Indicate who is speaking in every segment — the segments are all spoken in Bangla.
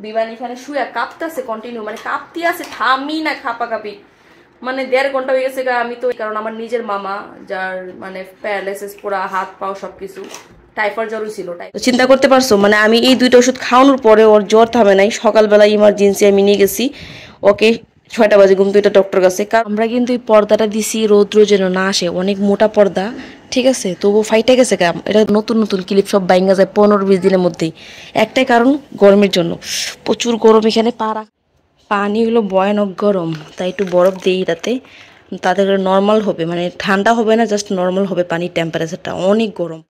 Speaker 1: বিমান এখানে শুয়ে কাঁপতেছে কন্টিনিউ, মানে কাঁপতে আছে, থামি না কাঁপাকাঁপি, মানে 1.5 ঘন্টা হয়ে গেছে। আমি তো কারণ আমার নিজের মামা যার মানে প্যারালাইসিস, পুরা হাত পাও সবকিছু, টাইফয়েড জ্বর ছিল। চিন্তা করতে পারছো, মানে আমি এই 2টা ওষুধ খাওয়ানোর পরে ওর জ্বর থামে নাই। সকালবেলা ইমার্জেন্সি আমি নিয়ে গেছি ওকে, 6টা বাজে ঘুম থেকে ডক্টর কাছে। আমরা কিন্তু এই পর্দাটা দিছি রৌদ্র যেন না আসে, অনেক মোটা পর্দা, ঠিক আছে? তবু ফাইটে গেছে কাম, এটা নতুন নতুন ক্লিপ সব বাইঙ্গা যায় 15-20 দিনের মধ্যেই। একটাই কারণ গরমের জন্য, প্রচুর গরম এখানে। পানি হলো ভয়ানক গরম, তাই একটু বরফ দিই এটাতে, তাদের নর্মাল হবে, মানে ঠান্ডা হবে না, জাস্ট নর্মাল হবে পানির টেম্পারেচারটা। অনেক গরম।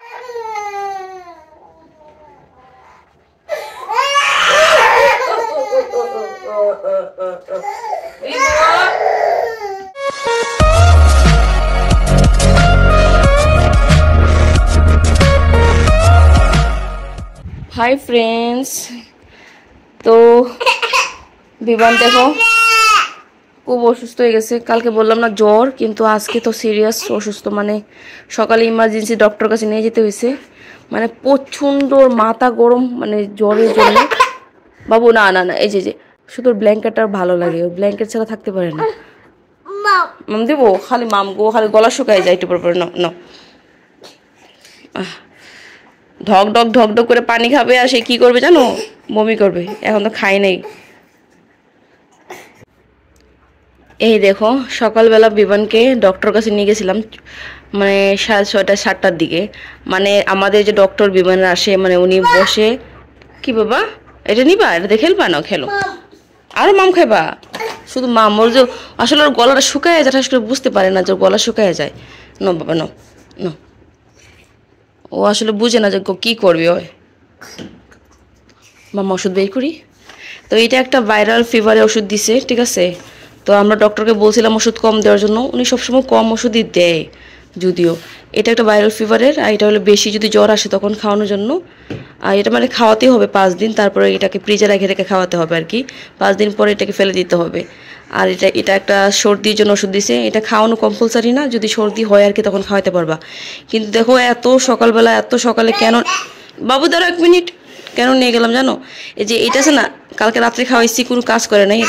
Speaker 1: হাই ফ্রেন্ডস, তো বিমান দেখো খুব অসুস্থ হয়ে গেছে। কালকে বললাম না জ্বর, কিন্তু আজকে তো সিরিয়াস অসুস্থ। মানে সকালে ইমার্জেন্সি ডক্টর কাছে নিয়ে যেতে হয়েছে, মানে প্রচণ্ড মাথা গরম, মানে জ্বরের জন্য। বাবু না না না, এই যে শুধু ব্ল্যাঙ্কেটটা ভালো লাগে, ওই ব্ল্যাঙ্কেট ছাড়া থাকতে পারে না। মাম দেবো? খালি মাম গো, খালি গলা শুকায় যায় একটু পর। না না, ঢক ঢক ঢক ঢক করে পানি খাবে, আর সে কি করবে জানো? বমি করবে। এখন তো খাই নাই। এই দেখো সকালবেলা বিমানকে ডক্টর কাছে নিয়ে গেছিলাম, মানে 6:30 7টার দিকে। মানে আমাদের যে ডক্টর বিমানের আসে, মানে উনি বসে। কি বাবা, এটা নিবা? এটা খেলবা? না খেলো, আরো মাম খাইবা? শুধু মাম। ওর যে আসলে ওর গলাটা শুকায় যায়, আসলে বুঝতে পারে না যে গলা শুকায় যায়। ন বাবা ন ন, ও আসলে বুঝে না যে কি করবে। ওই মামা ওষুধ বের করি। তো এটা একটা ভাইরাল ফিভারের ওষুধ দিছে, ঠিক আছে? তো আমরা ডক্টরকে বলছিলাম ওষুধ কম দেওয়ার জন্য, উনি সবসময় কম ওষুধই দেয় যদিও। এটা একটা ভাইরাল ফিভারের, আর এটা হলো বেশি যদি জ্বর আসে তখন খাওয়ানোর জন্য। আর এটা মানে খাওয়াতেই হবে 5 দিন, তারপরে এটাকে ফ্রিজে রেখে রেখে খাওয়াতে হবে আর কি। 5 দিন পরে এটাকে ফেলে দিতে হবে। আর এটা একটা সর্দির জন্য ওষুধ দিছে, এটা খাওয়ানো কম্পালসারি না, যদি সর্দি হয় আর কি তখন খাওয়াতে পারবা। কিন্তু দেখো এত সকালবেলা, এত সকালে কেন? বাবু দাঁড়া 1 মিনিট, কেন নিয়ে গেলাম জানো? এই যে এটা আছে না, কালকে রাত্রে খাওয়াইছি, কোনো কাজ করে নাই।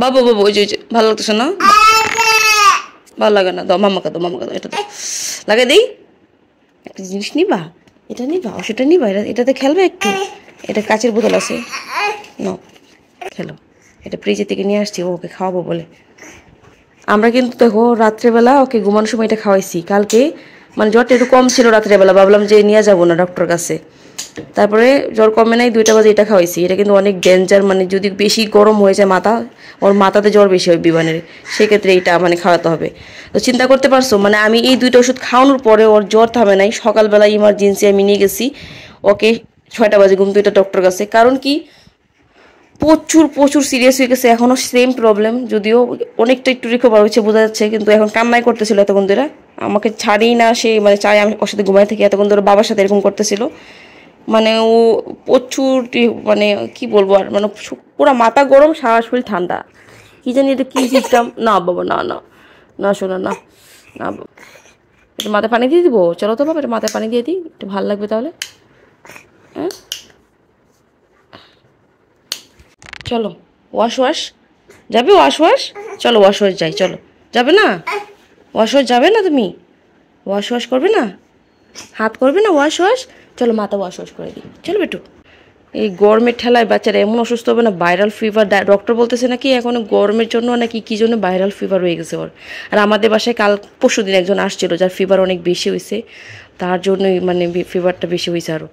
Speaker 1: বাবু বাবু, ওই যে ভালো লাগতেছে না? ভালো লাগে না, দাও মামাকে দাও, মামাকে দাও, এটা দাও, লাগে দিই। একটা জিনিস নিবা, এটা নিবা, ওষুধটা নিবা, এটাতে খেলবে একটু। এটা কাচের বোতল আছে, নাও খেলো। এটা ফ্রিজের থেকে নিয়ে আসছি ওকে খাওয়াবো বলে। আমরা কিন্তু দেখো রাত্রেবেলা ওকে ঘুমানোর সময় এটা খাওয়াইছি। কালকে মানে জ্বরটা একটু কম ছিল রাত্রেবেলা, ভাবলাম যে নিয়ে যাবো না ডক্টর কাছে। তারপরে জ্বর কমে নাই, 2টা বাজে এটা খাওয়াইছি। এটা কিন্তু অনেক ডেঞ্জার, মানে যদি বেশি গরম হয়ে যায় মাথা, ওর মাথাতে জ্বর বেশি হয় বিমানের, সেক্ষেত্রে এইটা মানে খাওয়াতে হবে। তো চিন্তা করতে পারছো, মানে আমি এই 2টা ওষুধ খাওয়ানোর পরে ওর জ্বর থামে নাই। সকালবেলা ইমার্জেন্সি আমি নিয়ে গেছি ওকে, 6টা বাজে ঘুম থেকে ডক্টর কাছে। কারণ কি, প্রচুর প্রচুর সিরিয়াস হয়ে গেছে। এখনও সেম প্রবলেম, যদিও অনেকটা একটু রিকভার হয়েছে বোঝা যাচ্ছে, কিন্তু এখন কান্নাই করতেছিল এতক্ষণ ধরে। আমাকে ছাড়েই না সে, মানে চাই আমি ওর সাথে ঘুমাই থাকি। এতক্ষণ ধরে বাবার সাথে এরকম করতেছিল। মানে ও প্রচুর, মানে কি বলবো আর, মানে পুরো মাথা গরম, সারা শরীর ঠান্ডা। কি জানি এটা কি সিস্টেম। না বাবা না না না, শোনো না না, একটু মাথায় পানি দিয়ে দিবো? চলো তো বাবা, একটু মাথায় পানি দিয়ে দিই, একটু ভালো লাগবে তাহলে। হ্যাঁ চলো, ওয়াশ যাবে? ওয়াশ চলো, ওয়াশ যাই, চলো। যাবে না? ওয়াশ যাবে না? তুমি ওয়াশ করবে না? হাত করবে না ওয়াশ? চলো মাথা ওয়াশ করে দিই, চলো বেটু। এই গরমের ঠেলায় বাচ্চারা এমন অসুস্থ হবে না, ভাইরাল ফিভার। ডক্টর বলতেছে নাকি এখন গরমের জন্য নাকি কি জন্য ভাইরাল ফিভার হয়ে গেছে ওর। আর আমাদের বাসায় পরশু দিন একজন আসছিল যার ফিভার অনেক বেশি হয়েছে, তার জন্যই মানে ফিভারটা বেশি হয়েছে আরও।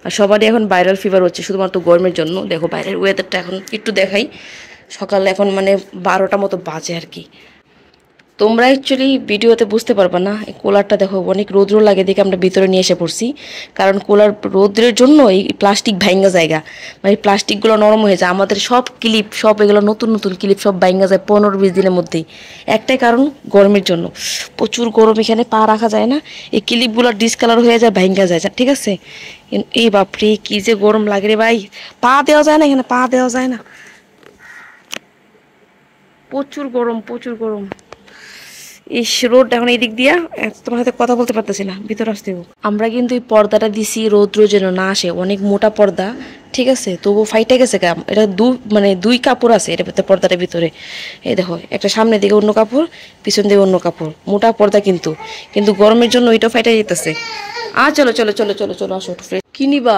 Speaker 1: আর সবারই এখন ভাইরাল ফিভার হচ্ছে শুধুমাত্র গরমের জন্য। দেখো বাইরের ওয়েদারটা এখন একটু দেখাই। সকালে এখন মানে 12টা মতো বাজে আর কি। তোমরা অ্যাকচুয়ালি ভিডিওতে বুঝতে পারবা না, এই কুলারটা দেখো অনেক রৌদ্র লাগে দেখে আমরা ভিতরে নিয়ে এসে পড়ছি। কারণ কুলার রৌদ্রের জন্য এই প্লাস্টিক ভাঙ্গা জায়গা, মানে এই প্লাস্টিকগুলো নরম হয়ে যায়। আমাদের সব ক্লিপ, সব এগুলো নতুন নতুন ক্লিপ সব ভাঙ্গা যায় 15-20 দিনের মধ্যেই। একটাই কারণ গরমের জন্য, প্রচুর গরম, এখানে পা রাখা যায় না। এই ক্লিপগুলো ডিসকালার হয়ে যায়, ভাঙ্গা যায়, ঠিক আছে? এই বাপরে কি যে গরম লাগে রে ভাই, পা দেওয়া যায় না, এখানে পা দেওয়া যায় না, প্রচুর গরম প্রচুর গরম। এই রোড এখন এই দিক দিয়া তোমার সাথে কথা বলতে পারতেছি না, ভিতরে আসতে। আমরা কিন্তু এই পর্দাটা দিছি রৌদ্র যেন না আসে, অনেক মোটা পর্দা, ঠিক আছে, তবু ফাইটে গেছে কাম। এটা মানে দুই কাপড় আছে এটার ভিতরে, পর্দাটার ভিতরে। এই দেখো, একটা সামনের দিকে অন্য কাপড়, পিছন দিকে অন্য কাপড়, মোটা পর্দা কিন্তু। কিন্তু গরমের জন্য ওইটা ফাইটে যেতেছে। চলো চলো চলো চলো চলো, আসো। কি নিবা?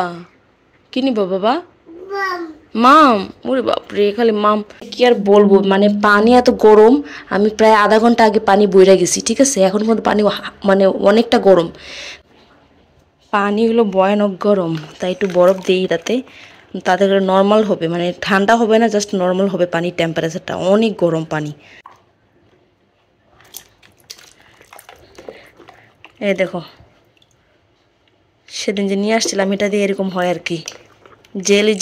Speaker 1: কি নিবা বাবা? মাম। ওরে বাপরে, খালি মাম। কি আর বলবো, মানে পানি এত গরম। আমি প্রায় আধা ঘন্টা আগে পানি বইরা গেছি, ঠিক আছে? এখন কিন্তু পানি মানে অনেকটা গরম। পানি হলো ভয়ানক গরম, তাই একটু বরফ দিই রাতে, তাদের নর্মাল হবে, মানে ঠান্ডা হবে না, জাস্ট নর্মাল হবে পানির টেম্পারেচারটা। অনেক গরম পানি। এই দেখো, সেদিন যে নিয়ে আসছিলাম এটা দিয়ে এরকম হয় আর কি।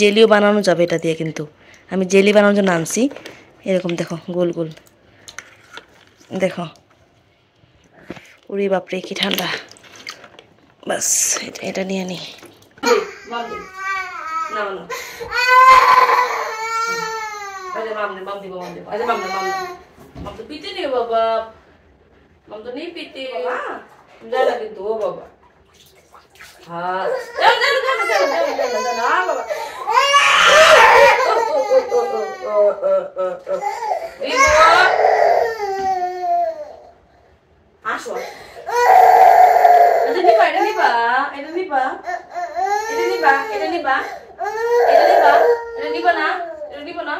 Speaker 1: জেলিও বানানো যাবে এটা দিয়ে, কিন্তু আমি জেলি বানানোর জন্য আনছি। এরকম দেখো, গোল গোল দেখো। উড়ি বাপরে, কি ঠান্ডা। বাস এটা নিয়ে নি। আসো, এটা নিবা, এটা নিবা, এটা নিবা, এটা নিবা, এটা নিবা, এটা নিবা, এটা নিবা না, এটা নিবা না।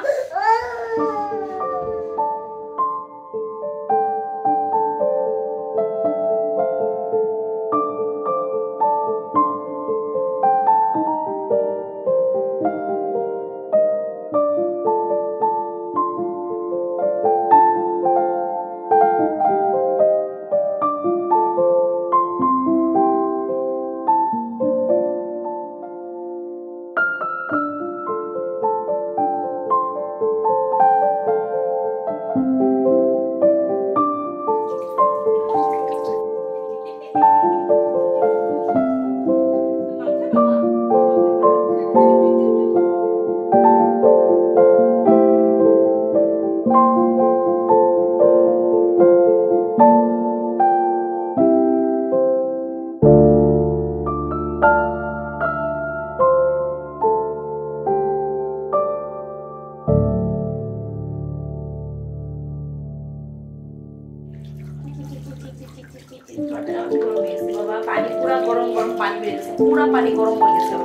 Speaker 1: পানি পুরা গরম গরম পানি বেড়ে গেছে, পুরা পানি গরম হয়ে গেছে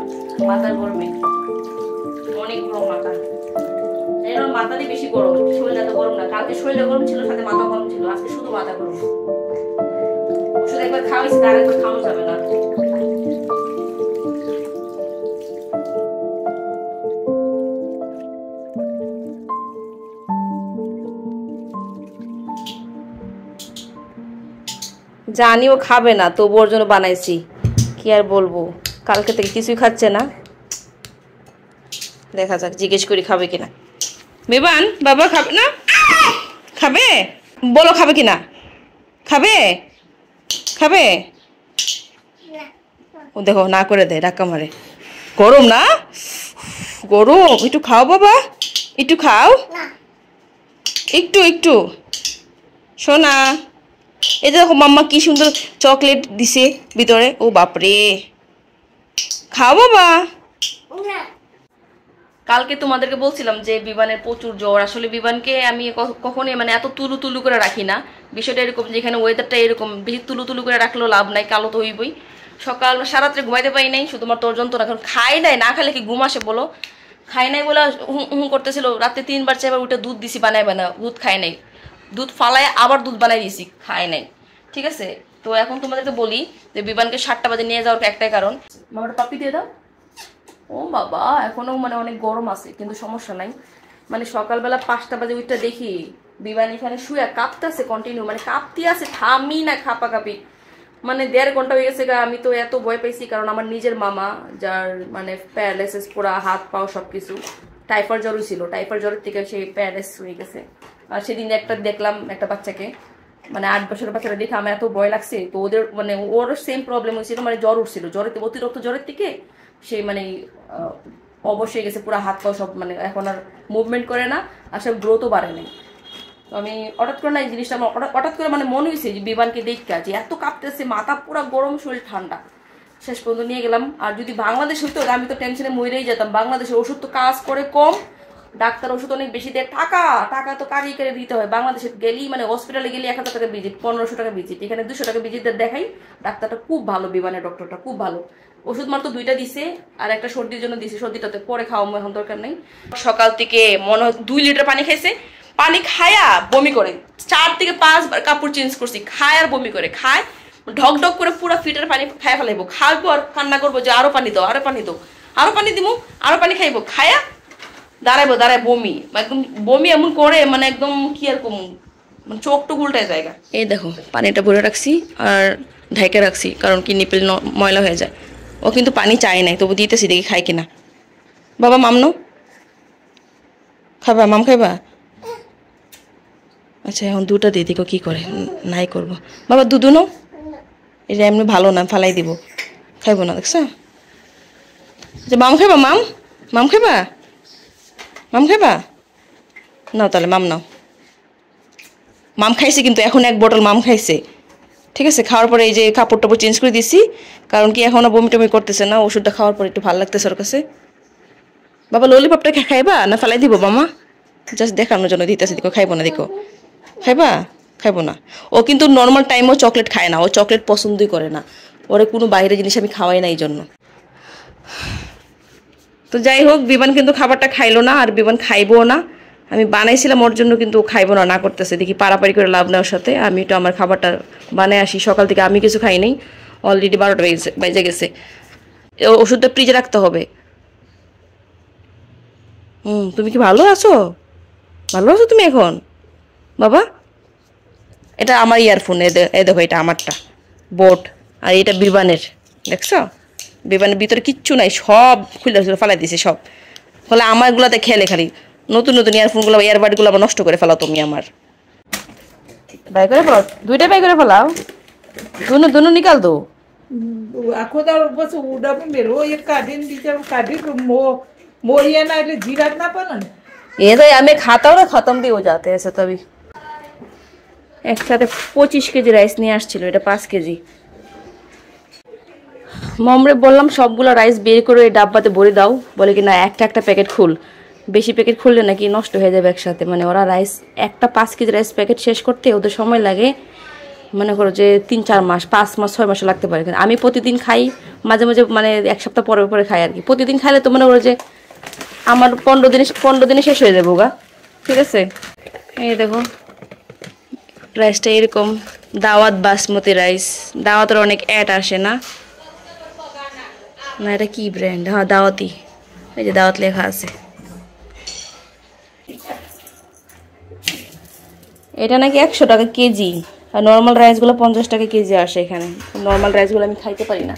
Speaker 1: মাথার গরমে। অনেক গরম মাথা, মাথাতে বেশি গরম, শরীর এত গরম না। কালকে শরীরে গরম ছিল, সাথে মাথা গরম ছিল, আজকে শুধু মাথা গরম। ওষুধ একবার খাওয়াইছি, তার একবার খাওয়ানো যাবে না। জানি ও খাবে না, তবু ওর জন্য বানাইছি। কি আর বলবো, কালকে থেকে কিছুই খাচ্ছে না। দেখা যাক, জিজ্ঞেস করি খাবে কিনা। বেবান, বাবা খাবে না? খাবে? বলো খাবে কিনা। খাবে? খাবে? ও দেখো, না করে দেয়, ডাক্কা মারে। গরম না? গরম, একটু খাও বাবা, একটু খাও, একটু একটু। শোনা, এই দেখো মাম্মা কি সুন্দর চকলেট দিছে ভিতরে। ও বাপরে, খাও বাবা। কালকে তোমাদেরকে বলছিলাম যে বিবানের প্রচুর জ্বর। আসলে বিবানকে আমি কখনোই মানে এত তুলু তুলু করে রাখি না। বিষয়টা এরকম, যেখানে ওয়েদারটা এরকম, বেশি তুলু তুলু করে রাখলেও লাভ নাই, কালো তো হইবই। সকাল সারাত্রে ঘুমাইতে পারি নাই, শুধুমাত্র তোর যন্ত্রণা। এখন খাই নাই, না খালে কি ঘুম আসে বলো? খাই নাই বলে হুম করতেছিল। রাতে 3বার 4বার উঠে দুধ দিছি, বানাই দুধ খাই নাই। দুধ ফালায় আবার দুধ বানাই দিয়েছি, খাই নাই। ঠিক আছে, তো এখন তোমাদেরকে বলি যে বিবানকে 7টা বাজে নিয়ে যাওয়ার একটাই কারণ। মামাটা পাপি দিয়ে দাও। ও বাবা, এখনো মানে অনেক গরম আছে, কিন্তু সমস্যা নাই। মানে সকালবেলা 5টা বাজে উঠটা দেখি বিমান এখানে শুয়ে কাঁপতেছে কন্টিনিউ, মানে কাঁপতে আছে, থামি না, কাঁপি। মানে 1.5 ঘন্টা হয়ে গেছে। আমি তো এত ভয় পাইছি, কারণ আমার নিজের মামা, যার মানে প্যারালাইসিস, পুরা হাত পাও সবকিছু, টাইফয়েড জ্বর ছিল। টাইফয়েড জ্বরের থেকে সেই প্যারালাইসিস হয়ে গেছে। আর সেদিন দেখলাম একটা বাচ্চাকে, মানে 8 বছরের বাচ্চাটা দেখে আমার এত ভয় লাগছে। তো ওদের মানে ওর সেম প্রবলেম হয়েছিল, মানে জ্বর উঠছিল, অতিরিক্ত জ্বরের থেকে সেই মানে অবশ্যই গেছে, পুরো হাত পাও সব, মানে এখন আর মুভমেন্ট করে না, আর সব গ্রোথও বাড়ে নাই। তো আমি হঠাৎ করে না এই জিনিসটা আমার হঠাৎ করে মানে মনে হয়েছে যে বিমানকে দেখতে, যে এত কাঁপতেছে, মাথা পুরো গরম, শরীর ঠান্ডা। শেষ পর্যন্ত নিয়ে গেলাম। আর যদি বাংলাদেশ হইতো আমি তো টেনশনে মরেই যেতাম। বাংলাদেশের ওষুধ তো কাজ করে কম, ডাক্তার ওষুধ অনেক বেশি দেয়, টাকা টাকা তো কারিয়ে করে দিতে হয়। বাংলাদেশে গেলেই মানে হসপিটালে গেলে 1000 টাকা ভিজিট, 1500 টাকা ভিজিট, এখানে 200 টাকা ভিজিট দেখাই। ডাক্তারটা খুব ভালো, বিমানের ডক্টরটা খুব ভালো। ওষুধ মাত্র 2টা দিছে, আর একটা সর্দির জন্য দিছে, সর্দিটাতে পরে খাওয়াবো, এখন দরকার নেই। সকাল থেকে মনে হয় 2 লিটার পানি খাইছে, পানি খায়া বমি করে, 4 থেকে 5 বার কাপড় চেঞ্জ করছি, খায় আর বমি করে, খায় ঢক ঢক করে পুরো ফিটার পানি খাই ফেলাইবো, খাইবো আর কান্না করবো যে আরো পানি দাও, আরো পানি দাও, আরো পানি দিবো, আরো পানি খাইবো, খায়া দাঁড়াইবো, দাঁড়ায় বমি, একদম বমি এমন করে মানে একদম কি আর কম, মানে চোখ টোক উল্টায় জায়গা। এই দেখো পানিটা ভরে রাখছি আর ঢাইকে রাখছি, কারণ কি নিপেল ময়লা হয়ে যায়। ও কিন্তু পানি চায় নাই, তবু দিতেছি, দেখি খাই কিনা। বাবা মাম নাও, খাবা মাম, খাইবা? আচ্ছা এখন 2টা দিয়ে দিকো, কি করে নাই করবো। বাবা দুধু নাও, এটা এমনি ভালো না, ফালাই দিব, খাইবো না, দেখছো? যে মাম খাইবা, মাম মাম খাইবা, মাম খাইবা? নাও তাহলে মাম নাও। মাম খাইছে কিন্তু এখন 1 বোতল মাম খাইছে, ঠিক আছে? খাওয়ার পরে এই যে কাপড় টাপড় চেঞ্জ করে দিছি, কারণ কি এখন বমি টমি করতেছে না, ওষুধটা খাওয়ার পরে একটু ভালো লাগতেছে ওর কাছে। বাবা ললিপপটা খাইবা না ফালাই দিব মামা? জাস্ট দেখানোর জন্য দিতেছে, দেখো খাইবো না, দেখো খাইবা? খাইবো না। ও কিন্তু নর্মাল টাইমেও চকলেট খায় না, ও চকলেট পছন্দই করে না, ওরে কোনো বাইরের জিনিস আমি খাওয়াই না এই জন্য। তো যাই হোক, বিমান কিন্তু খাবারটা খাইলো না, আর বিমান খাইবও না। আমি বানাইছিলাম ওর জন্য, কিন্তু খাইবো না, না করতেছে। দেখি পারাপারি করে লাভ নেওয়ার সাথে আমি তো আমার খাবারটা বানাই আসি। সকাল থেকে আমি কিছু খাই নাই, অলরেডি 12টা বেজে গেছে। ওষুধটা ফ্রিজে রাখতে হবে। তুমি কি ভালো আছো? ভালো আছো তুমি এখন বাবা? এটা আমার ইয়ারফোন, এ দেখো এটা আমারটা বোট, আর এটা বিমানের, দেখছো? বিমানের ভিতরে কিচ্ছু নাই, সব খুলে ফেলাই দিছে সব। ফলে আমারগুলাতে খেলে খালি, নতুন নতুন ইয়ারফোনগুলো, ইয়ারবাডগুলো আবার নষ্ট করে ফেলাও তুমি আমার। বাই করে ফেলাও, 2টা বাই করে ফেলাও, দুনো নিকাল দো।
Speaker 2: अखोदा बस उडा पण मेरो एक काढीन तिच्या काढी मो ये ना એટલે જીરાત ના પણ
Speaker 1: ये तो हमें खाता हो ना खत्म भी हो जाते हैं ऐसे। तभी একসাথে 25 কেজি রাইস নিয়ে আসছিল, এটা 5 কেজি। মমরে বললাম সবগুলো রাইস বের করে এই ডাব্বাতে ভরে দাও, বলে কি না একটা একটা প্যাকেট খুল, বেশি প্যাকেট খুললে নাকি নষ্ট হয়ে যাবে একসাথে। মানে ওরা রাইস একটা 5 কেজি রাইস প্যাকেট শেষ করতে ওদের সময় লাগে, মনে করো যে 3-4 মাস, 5 মাস 6 মাসও লাগতে পারে। আমি প্রতিদিন খাই, মাঝে মাঝে মানে 1 সপ্তাহ পরে পরে খাই আর কি। প্রতিদিন খাইলে তো মনে করো যে আমার 15 দিনে শেষ হয়ে যাবো গা, ঠিক আছে? এই দেখো রাইসটা এরকম দাওয়াত বাসমতি রাইস। দাওয়াতের অনেক অ্যাড আসে না, না এটা কি ব্র্যান্ড? হ্যাঁ দাওয়াতি, এই যে দাওয়াত লেখা আছে। এটা নাকি 100 টাকা কেজি, আর নর্মাল রাইসগুলো 50 টাকা কেজি আসে এখানে। নর্মাল রাইসগুলো আমি খাইতে পারি না।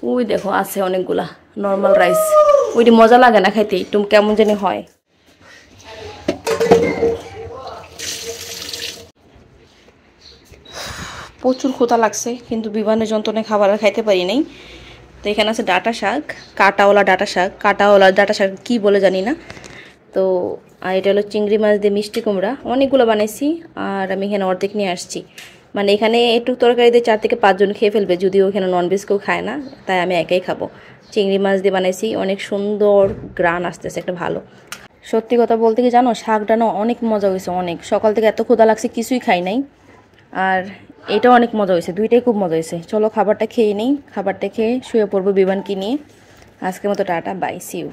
Speaker 1: ওই দেখো আছে অনেকগুলা নর্মাল রাইস, ওইটি মজা লাগে না খাইতে, একটু কেমন জানি হয়। প্রচুর ক্ষুধা লাগছে, কিন্তু বিমানের যন্ত্রণায় খাবার আর খাইতে পারি নাই। তো এখানে আছে ডাঁটা শাক, কাটাওয়ালা ডাঁটা শাক, কাটাওয়ালা ডাঁটা শাক কী বলে জানি না। তো আর এটা হলো চিংড়ি মাছ দিয়ে মিষ্টি কুমড়া, অনেকগুলো বানাইছি। আর আমি এখানে অর্ধেক নিয়ে আসছি, মানে এখানে একটু তরকারি দিয়ে 4 থেকে 5 জন খেয়ে ফেলবে, যদিও এখানে ননভেজ কেউ খায় না, তাই আমি একাই খাবো। চিংড়ি মাছ দিয়ে বানাইছি, অনেক সুন্দর গ্রান আসতেছে একটা ভালো। সত্যি কথা বলতে কি জানো, শাকটা না অনেক মজা হয়েছে, অনেক। সকাল থেকে এত ক্ষুধা লাগছে, কিছুই খাই নাই। আর এটাও অনেক মজা হয়েছে, দুইটাই খুব মজা হয়েছে। চলো খাবারটা খেয়ে নিই, খাবারটা খেয়ে শুয়ে পড়বো বিমানকে নিয়ে। আজকের মতো টাটা, বাই, সি ইউ।